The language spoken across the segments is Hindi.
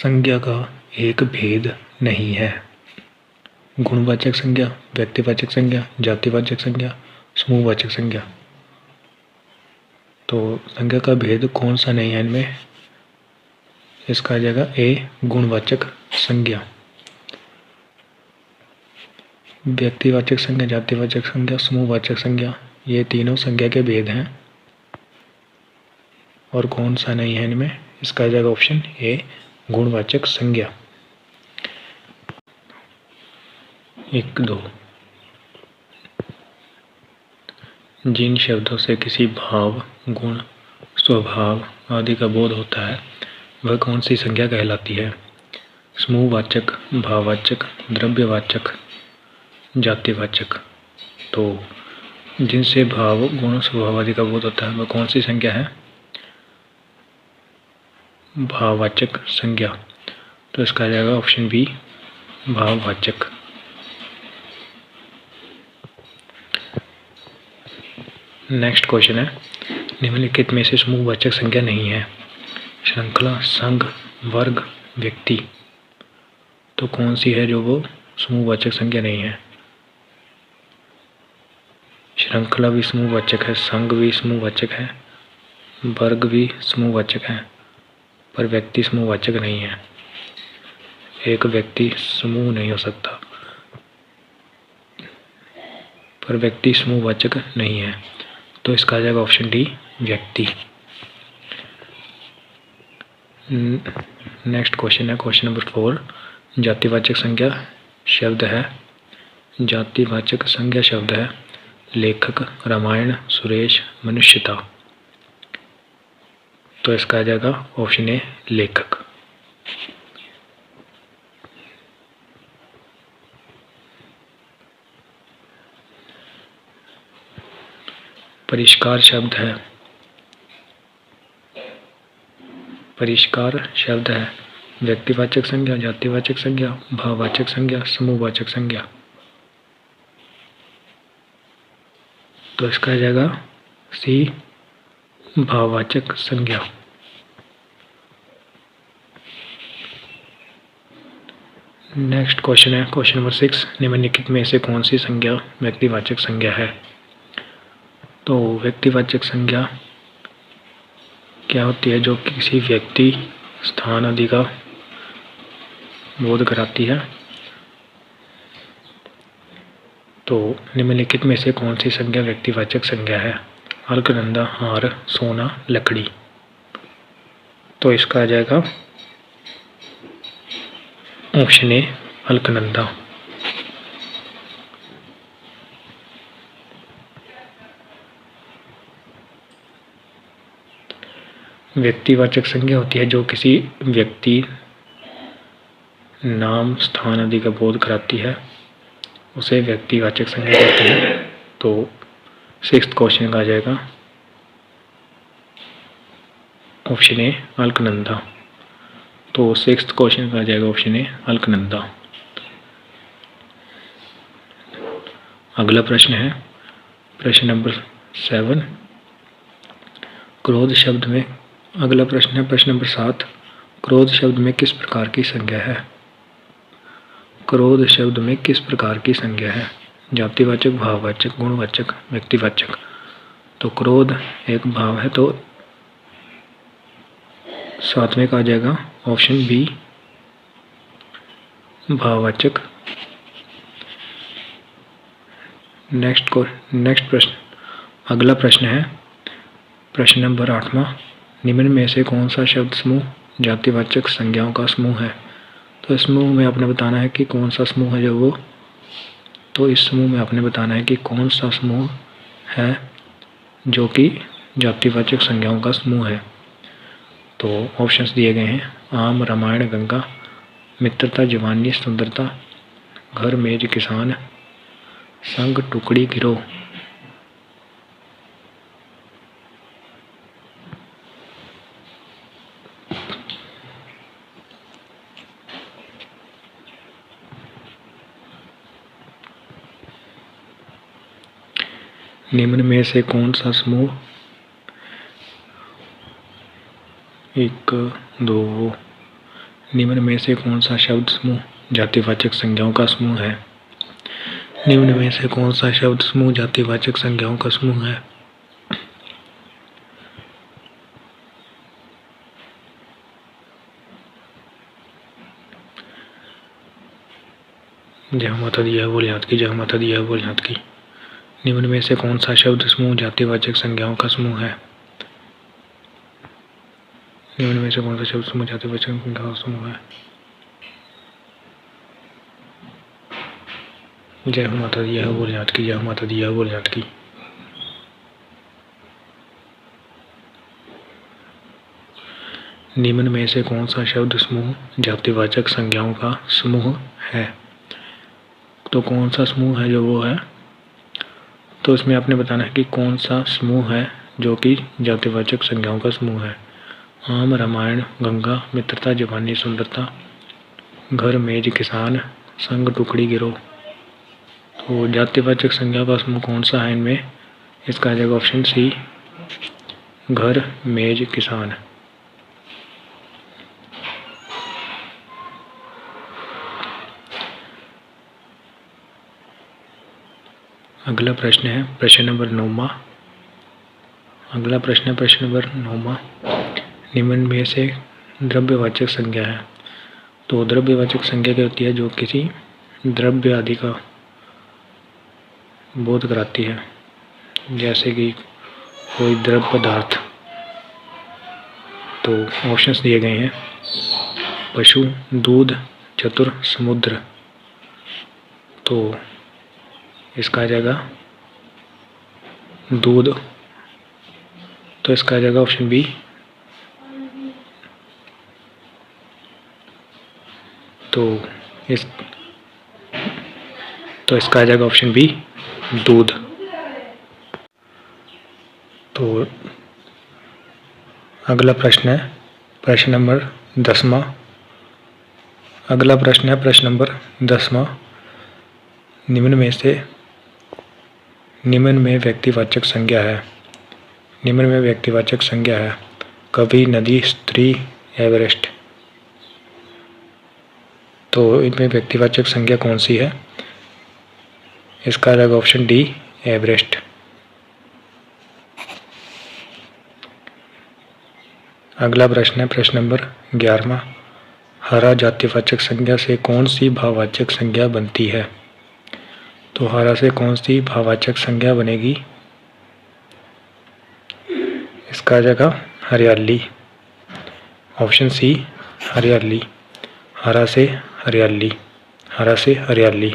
संज्ञा का एक भेद नहीं है। गुणवाचक संज्ञा, व्यक्तिवाचक संज्ञा, जातिवाचक संज्ञा, समूहवाचक संज्ञा। तो संज्ञा का भेद कौन सा नहीं है इनमें? इसका आ जाएगा ए, गुणवाचक संज्ञा। व्यक्तिवाचक संज्ञा, जातिवाचक संज्ञा, समूहवाचक संज्ञा, ये तीनों संज्ञा के भेद हैं। और कौन सा नहीं है इनमें? इसका आ जाएगा ऑप्शन ए, गुणवाचक संज्ञा। 1-2 जिन शब्दों से किसी भाव, गुण, स्वभाव आदि का बोध होता है वह कौन सी संज्ञा कहलाती है? समूहवाचक, भाववाचक, द्रव्यवाचक, जातिवाचक। तो जिनसे भाव, गुण, स्वभाव आदि का बोध होता है वह कौन सी संज्ञा है? भाववाचक संज्ञा। तो इसका आ जाएगा ऑप्शन बी, भाववाचक। नेक्स्ट क्वेश्चन है, निम्नलिखित में से समूहवाचक संज्ञा नहीं है? श्रृंखला, संघ, वर्ग, व्यक्ति। तो कौन सी है जो वो समूहवाचक संज्ञा नहीं है? श्रृंखला भी समूहवाचक है, संघ भी समूहवाचक है, वर्ग भी समूहवाचक है, पर व्यक्ति समूहवाचक नहीं है। एक व्यक्ति समूह नहीं हो सकता, पर व्यक्ति समूहवाचक नहीं है। तो इसका आ जाएगा ऑप्शन डी, व्यक्ति। नेक्स्ट क्वेश्चन है, क्वेश्चन नंबर 4। जातिवाचक संज्ञा शब्द है, जातिवाचक संज्ञा शब्द है लेखक, रामायण, सुरेश, मनुष्यता। तो इसका आ जाएगा ऑप्शन ए, लेखक। परिष्कार शब्द है, परिष्कार शब्द है व्यक्तिवाचक संज्ञा, जातिवाचक संज्ञा, भाववाचक संज्ञा, समूहवाचक संज्ञा। तो इसका आ जाएगा सी, भाववाचक संज्ञा। नेक्स्ट क्वेश्चन है, क्वेश्चन नंबर 6। निम्नलिखित में से कौन सी संज्ञा व्यक्तिवाचक संज्ञा है? तो व्यक्तिवाचक संज्ञा क्या होती है? जो किसी व्यक्ति, स्थान आदि का बोध कराती है। तो निम्नलिखित में से कौन सी संज्ञा व्यक्तिवाचक संज्ञा है? अलकनंदा, हार, सोना, लकड़ी। तो इसका आ जाएगा ऑप्शन ए, अलकनंदा। व्यक्तिवाचक संज्ञा होती है जो किसी व्यक्ति, नाम, स्थान आदि का बोध कराती है, उसे व्यक्तिवाचक संज्ञा कहते हैं। तो 6th क्वेश्चन का आ जाएगा ऑप्शन ए, अलकनंदा। तो 6th क्वेश्चन का आ जाएगा ऑप्शन ए, अलकनंदा। अगला प्रश्न है, प्रश्न नंबर 7। क्रोध शब्द में, अगला प्रश्न है प्रश्न नंबर 7। क्रोध शब्द में किस प्रकार की संज्ञा है? क्रोध शब्द में किस प्रकार की संज्ञा है? जातिवाचक, भाववाचक, गुणवाचक, व्यक्तिवाचक। तो क्रोध एक भाव है, तो 7वें का आ जाएगा ऑप्शन बी, भाववाचक। नेक्स्ट प्रश्न, अगला प्रश्न है प्रश्न नंबर 8वां। निम्न में से कौन सा शब्द समूह जातिवाचक संज्ञाओं का समूह है? तो इस समूह में आपने बताना है कि कौन सा समूह है जो वो, तो इस समूह में आपने बताना है कि कौन सा समूह है जो कि जातिवाचक संज्ञाओं का समूह है। तो ऑप्शंस दिए गए हैं, आम, रामायण, गंगा, मित्रता, जवानी, सुंदरता, घर, मेज, किसान, संग, टुकड़ी, गिरोह। निम्न में से कौन सा समूह 1, 2, निम्न में से कौन सा शब्द समूह जातिवाचक संज्ञाओं का समूह है? निम्न में से कौन सा शब्द समूह जातिवाचक संज्ञाओं का समूह है? जय माता दी है बोल याद की, जय माता दी है बोल याद की। निम्न में से कौन सा शब्द समूह जातिवाचक संज्ञाओं का समूह है? निम्न में से कौन सा शब्द समूह जातिवाचक संज्ञाओं का समूह है? जय माता दी है बोल याद की, जय माता दी है बोल याद की। निम्न में से कौन सा शब्द समूह जातिवाचक संज्ञाओं का समूह है? तो कौन सा समूह है जो वो है, तो इसमें आपने बताना है कि कौन सा समूह है जो कि जातिवाचक संज्ञाओं का समूह है। आम, रामायण, गंगा, मित्रता, जवानी, सुंदरता, घर, मेज, किसान, संग, टुकड़ी, गिरोह। तो जातिवाचक संज्ञा का समूह कौन सा है इनमें? इसका आ जाएगा ऑप्शन सी, घर, मेज, किसान। अगला प्रश्न है प्रश्न नंबर 9वां। अगला प्रश्न है प्रश्न नंबर 9वां। निम्न में से द्रव्यवाचक संज्ञा है। तो द्रव्यवाचक संज्ञा क्या होती है? जो किसी द्रव्य आदि का बोध कराती है, जैसे कि कोई द्रव पदार्थ। तो ऑप्शंस दिए गए हैं, पशु, दूध, चतुर, समुद्र। तो इसका आ जाएगा दूध। तो इसका आ जाएगा ऑप्शन बी। तो इसका आ जाएगा ऑप्शन बी, दूध। तो अगला प्रश्न है प्रश्न नंबर 10वां। अगला प्रश्न है प्रश्न नंबर 10वां। निम्न में व्यक्तिवाचक संज्ञा है। निम्न में व्यक्तिवाचक संज्ञा है कवि, नदी, स्त्री, एवरेस्ट। तो इनमें व्यक्तिवाचक संज्ञा कौन सी है? इसका आ जाएगा ऑप्शन डी, एवरेस्ट। अगला प्रश्न है प्रश्न नंबर 11वां। हरा जातिवाचक संज्ञा से कौन सी भाववाचक संज्ञा बनती है? तो हरा से कौन सी भाववाचक संज्ञा बनेगी? इसका आ जाएगा हरियाली। ऑप्शन सी, हरियाली। हरा से हरियाली, हरा से हरियाली।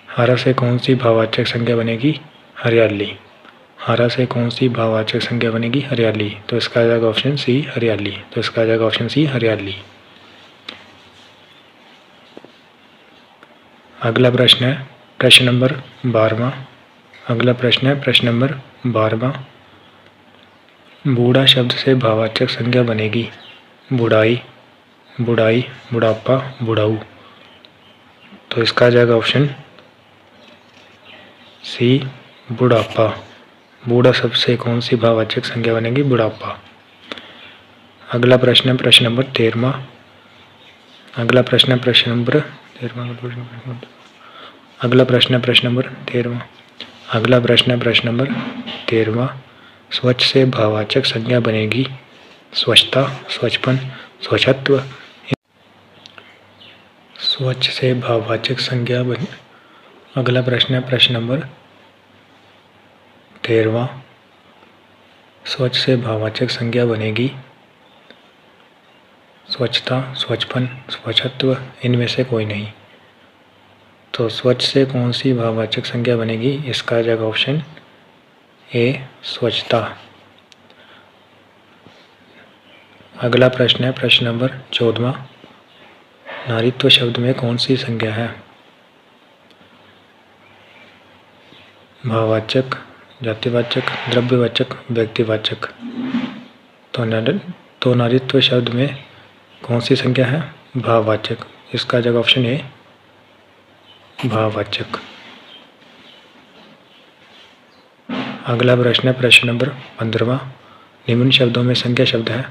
हरा से कौन सी भाववाचक संज्ञा बनेगी? हरियाली। हरा से कौन सी भाववाचक संज्ञा बनेगी? हरियाली। तो इसका आ जाएगा ऑप्शन सी, हरियाली। तो इसका आ जाएगा ऑप्शन सी, हरियाली। अगला प्रश्न है प्रश्न नंबर 12वां। अगला प्रश्न है प्रश्न नंबर 12वां। बूढ़ा शब्द से भाववाचक संज्ञा बनेगी बुढ़ाई, बुढ़ाई, बुढ़ापा, बुढ़ाऊ। तो इसका आ जाएगा ऑप्शन सी, बुढ़ापा। बूढ़ा शब्द से कौन सी भाववाचक संज्ञा बनेगी? बुढ़ापा। अगला प्रश्न है प्रश्न नंबर 13वां। अगला प्रश्न है प्रश्न नंबर 13वां। अगला प्रश्न है प्रश्न नंबर 13वां। अगला प्रश्न है प्रश्न नंबर 13वां। स्वच्छ से भाववाचक संज्ञा बनेगी स्वच्छता, स्वच्छपन, स्वच्छत्व। स्वच्छ से भाववाचक संज्ञा बन। अगला प्रश्न है प्रश्न नंबर 13वां। स्वच्छ से भाववाचक संज्ञा बनेगी स्वच्छता, स्वच्छपन, स्वच्छत्व। इनमें से कोई नहीं। तो स्वच्छ से कौन सी भाववाचक संज्ञा बनेगी? इसका आ जाएगा ऑप्शन ए, स्वच्छता। अगला प्रश्न है प्रश्न नंबर 14वां। नारीत्व शब्द में कौन सी संज्ञा है? भाववाचक, जातिवाचक, द्रव्यवाचक, व्यक्तिवाचक। तो नारीत्व शब्द में कौन सी संज्ञा है? भाववाचक। इसका आ जाएगा ऑप्शन ए, भाववाचक। अगला प्रश्न है प्रश्न नंबर 15वां। निम्न शब्दों में संज्ञा शब्द है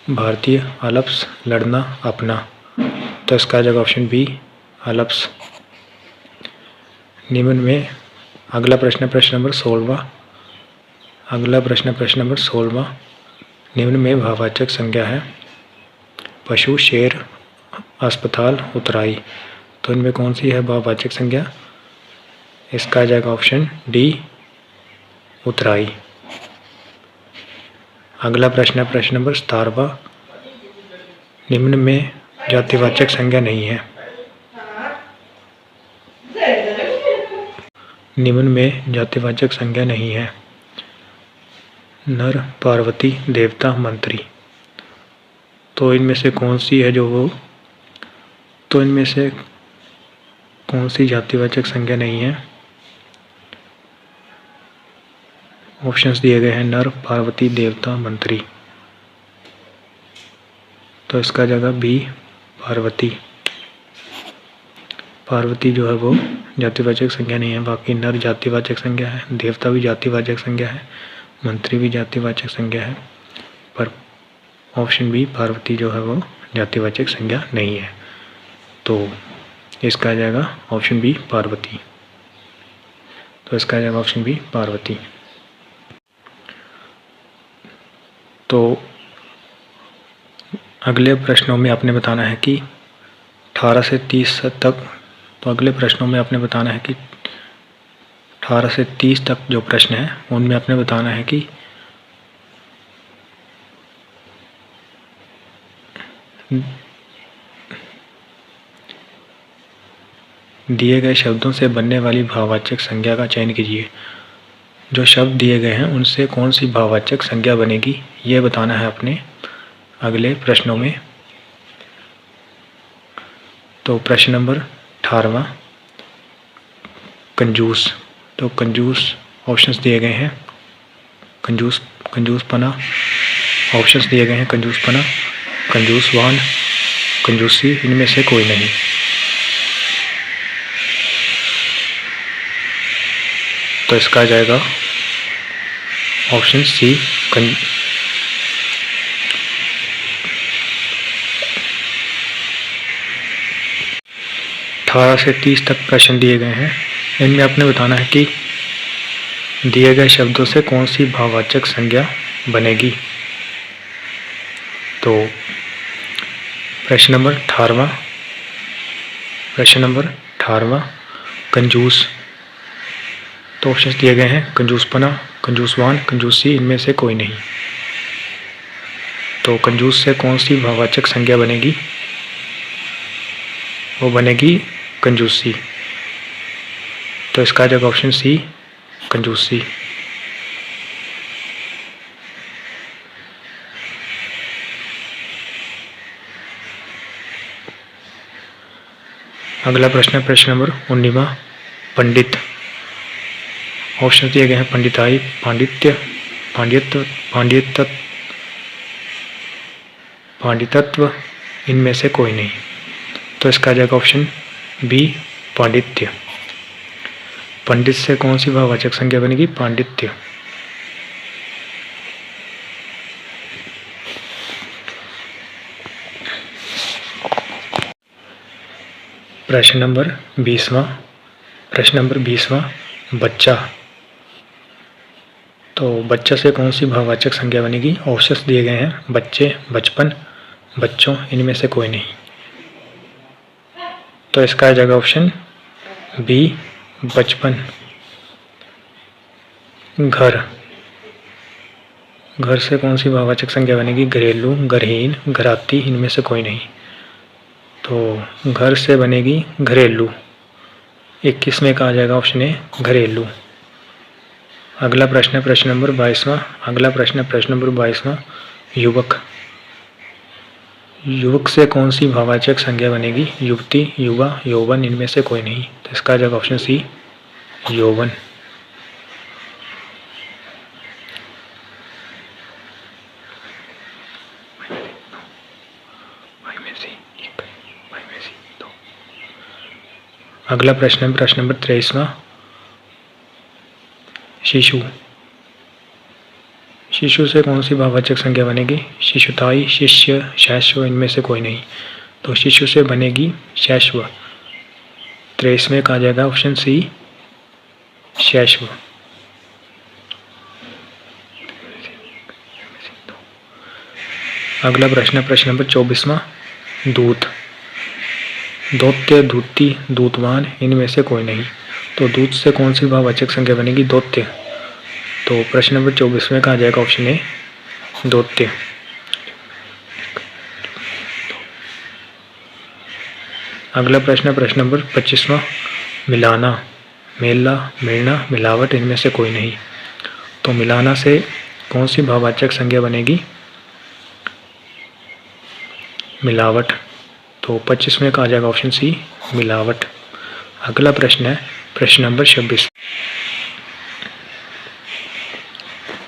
भारतीय, अलप्स, लड़ना, अपना। तो इसका जगह ऑप्शन बी अलप्स। निम्न में अगला प्रश्न प्रश्न नंबर 16वां। अगला प्रश्न प्रश्न नंबर 16वां। निम्न में भाववाचक संज्ञा है पशु, शेर, अस्पताल, उतराई। तो इनमें कौन सी है भाववाचक संज्ञा? इसका जाएगा ऑप्शन डी उतराई। अगला प्रश्न है प्रश्न नंबर 17वां। निम्न में जातिवाचक संज्ञा नहीं है। निम्न में जातिवाचक संज्ञा नहीं है। नर, पार्वती, देवता, मंत्री। तो इनमें से कौन सी है जो वो? तो इनमें से कौन सी जातिवाचक संज्ञा नहीं है? ऑप्शंस दिए गए हैं नर, पार्वती, देवता, मंत्री। तो इसका जगह बी पार्वती। पार्वती जो है वो जातिवाचक संज्ञा नहीं है। बाकी नर जातिवाचक संज्ञा है, देवता भी जातिवाचक संज्ञा है, मंत्री भी जातिवाचक संज्ञा है, पर ऑप्शन बी पार्वती जो है वो जातिवाचक संज्ञा नहीं है। तो इसका आ जाएगा ऑप्शन बी पार्वती। तो इसका आ जाएगा ऑप्शन बी पार्वती। तो अगले प्रश्नों में आपने बताना है कि 18 से 30 तक। तो अगले प्रश्नों में आपने बताना है कि 18 से 30 तक जो प्रश्न है उनमें आपने बताना है कि दिए गए शब्दों से बनने वाली भाववाचक संज्ञा का चयन कीजिए। जो शब्द दिए गए हैं उनसे कौन सी भाववाचक संज्ञा बनेगी ये बताना है अपने अगले प्रश्नों में। तो प्रश्न नंबर 18वां कंजूस। तो कंजूस ऑप्शंस दिए गए हैं कंजूसपना। ऑप्शंस दिए गए हैं कंजूसपना, कंजूसवान, कंजूसी। इनमें से कोई नहीं। तो इसका आ जाएगा ऑप्शन सी 18 से 30 तक प्रश्न दिए गए हैं। इनमें आपने बताना है कि दिए गए शब्दों से कौन सी भाववाचक संज्ञा बनेगी। तो प्रश्न नंबर 18वां कंजूस। तो ऑप्शंस दिए गए हैं कंजूसपना, कंजूसवान, कंजूसी। इनमें से कोई नहीं। तो कंजूस से कौन सी भाववाचक संज्ञा बनेगी? वो बनेगी कंजूसी। तो इसका आ जाएगा ऑप्शन सी कंजूसी। अगला प्रश्न है प्रश्न नंबर 19वां पंडित। ऑप्शन दिए गए हैं पंडिताई, पांडित्य, पांडितत्व। इनमें से कोई नहीं। तो इसका आ जाएगा ऑप्शन बी पांडित्य। पंडित से कौन सी भाववाचक संज्ञा बनेगी? पांडित्य। प्रश्न नंबर 20वां बच्चा। तो बच्चा से कौन सी भाववाचक संज्ञा बनेगी? ऑप्शंस दिए गए हैं बच्चे, बचपन, बच्चों। इनमें से कोई नहीं। तो इसका आ जाएगा ऑप्शन बी बचपन। घर से कौन सी भाववाचक संज्ञा बनेगी? घरेलू, घरहीन, घराती। इनमें से कोई नहीं। तो घर से बनेगी घरेलू। 21वें का आ जाएगा ऑप्शन ए घरेलू। अगला प्रश्न है प्रश्न नंबर 22वां युवक। युवक से कौन सी भाववाचक संज्ञा बनेगी? युवती, युवा, यौवन। इनमें से कोई नहीं। तो इसका आ जाएगा ऑप्शन सी यौवन। अगला प्रश्न है प्रश्न नंबर 23वां शिशु। शिशु से कौन सी भाववाचक संज्ञा बनेगी? शिशुताई, शिष्य, शैशव, इनमें से कोई नहीं। तो शिशु से बनेगी शैशव। 23वें का आ जाएगा ऑप्शन सी, शैशव। अगला प्रश्न है प्रश्न नंबर 24वां, दूत। दौत्य, दूती, दूतवान, इनमें से कोई नहीं। तो दूत से कौन सी भाववाचक संज्ञा बनेगी? दौत्य। तो प्रश्न नंबर 24वें का आ जाएगा ऑप्शन ए, दौत्य। अगला प्रश्न है प्रश्न नंबर 25वां, मिलाना। मेला, मिलना, मिलावट, इनमें से कोई नहीं। तो मिलाना से कौन सी भाववाचक संज्ञा बनेगी? मिलावट। तो 25वें का आ जाएगा ऑप्शन सी, मिलावट। अगला प्रश्न है प्रश्न नंबर 26।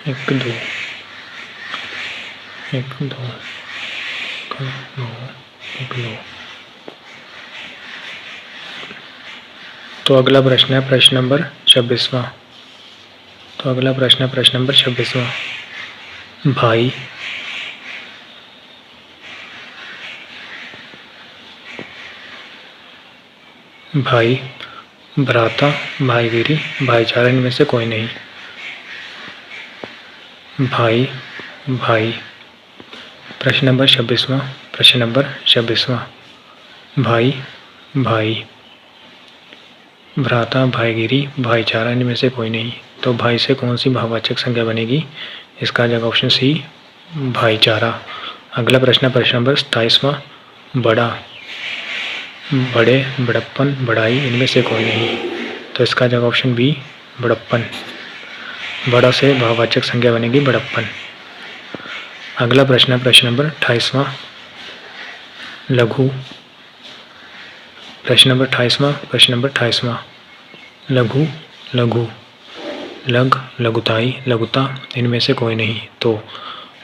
1 2 1 2 1 2। तो अगला प्रश्न है प्रश्न नंबर 26वां। तो अगला प्रश्न है प्रश्न नंबर 26वां, भाई। भाई, भ्राता, भाईगिरी, भाईचारा, इनमें से कोई नहीं। भाई, भाई। प्रश्न नंबर 26वां, प्रश्न नंबर 26वां, भाई, भाई, भ्राता, भाईगिरी, भाईचारा, इनमें से कोई नहीं। तो भाई से कौन सी भाववाचक संज्ञा बनेगी? इसका आ जाएगा ऑप्शन सी, भाईचारा। अगला प्रश्न प्रश्न नंबर 27वां, बड़ा। बड़े, बड़प्पन, बड़ाई, इनमें से कोई नहीं। तो इसका आ जाएगा ऑप्शन बी, बड़प्पन। बड़ा से भाववाचक संज्ञा बनेगी बड़प्पन। अगला प्रश्न है प्रश्न नंबर 28वां, लघु। प्रश्न नंबर 28वां, प्रश्न नंबर 28वां, लघु, लघु, लघ, लघुताई, लघुता, इनमें से कोई नहीं। तो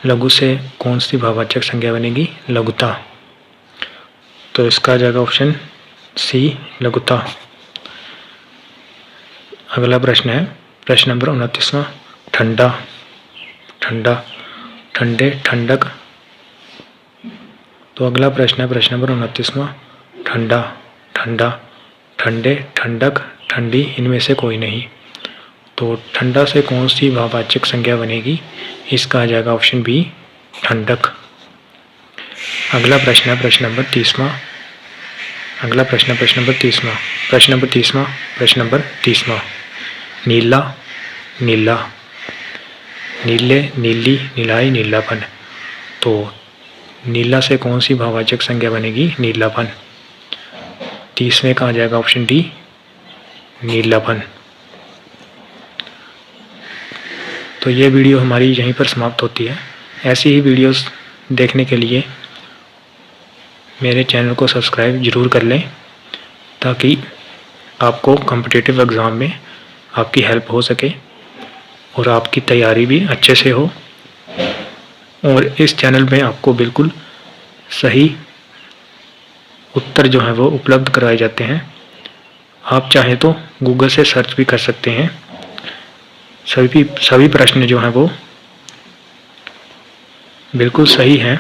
लघु से कौन सी भाववाचक संज्ञा बनेगी? लघुता। तो इसका आ जाएगा ऑप्शन सी, लघुता। अगला प्रश्न है प्रश्न नंबर 29वां, ठंडा। ठंडा, ठंडे, ठंडक। तो अगला प्रश्न है प्रश्न नंबर 29वां, ठंडा, ठंडा, ठंडे, ठंडक, ठंडी, इनमें से कोई नहीं। तो ठंडा से कौन सी भाववाचक संज्ञा बनेगी? इसका आ जाएगा ऑप्शन बी, ठंडक। अगला प्रश्न है प्रश्न नंबर 30वां। अगला प्रश्न प्रश्न नंबर 30वां, प्रश्न नंबर 30वां, प्रश्न नंबर 30वां, नीला, नीला, नीले, नीली, नीलाई, नीलापन। तो नीला से कौन सी भाववाचक संज्ञा बनेगी? नीलापन। 30वें का आ जाएगा ऑप्शन डी, नीलापन। तो ये वीडियो हमारी यहीं पर समाप्त होती है। ऐसी ही वीडियोस देखने के लिए मेरे चैनल को सब्सक्राइब ज़रूर कर लें, ताकि आपको कॉम्पिटिटिव एग्ज़ाम में आपकी हेल्प हो सके और आपकी तैयारी भी अच्छे से हो। और इस चैनल में आपको बिल्कुल सही उत्तर जो है वो उपलब्ध कराए जाते हैं। आप चाहें तो गूगल से सर्च भी कर सकते हैं। सभी प्रश्न जो हैं वो बिल्कुल सही हैं।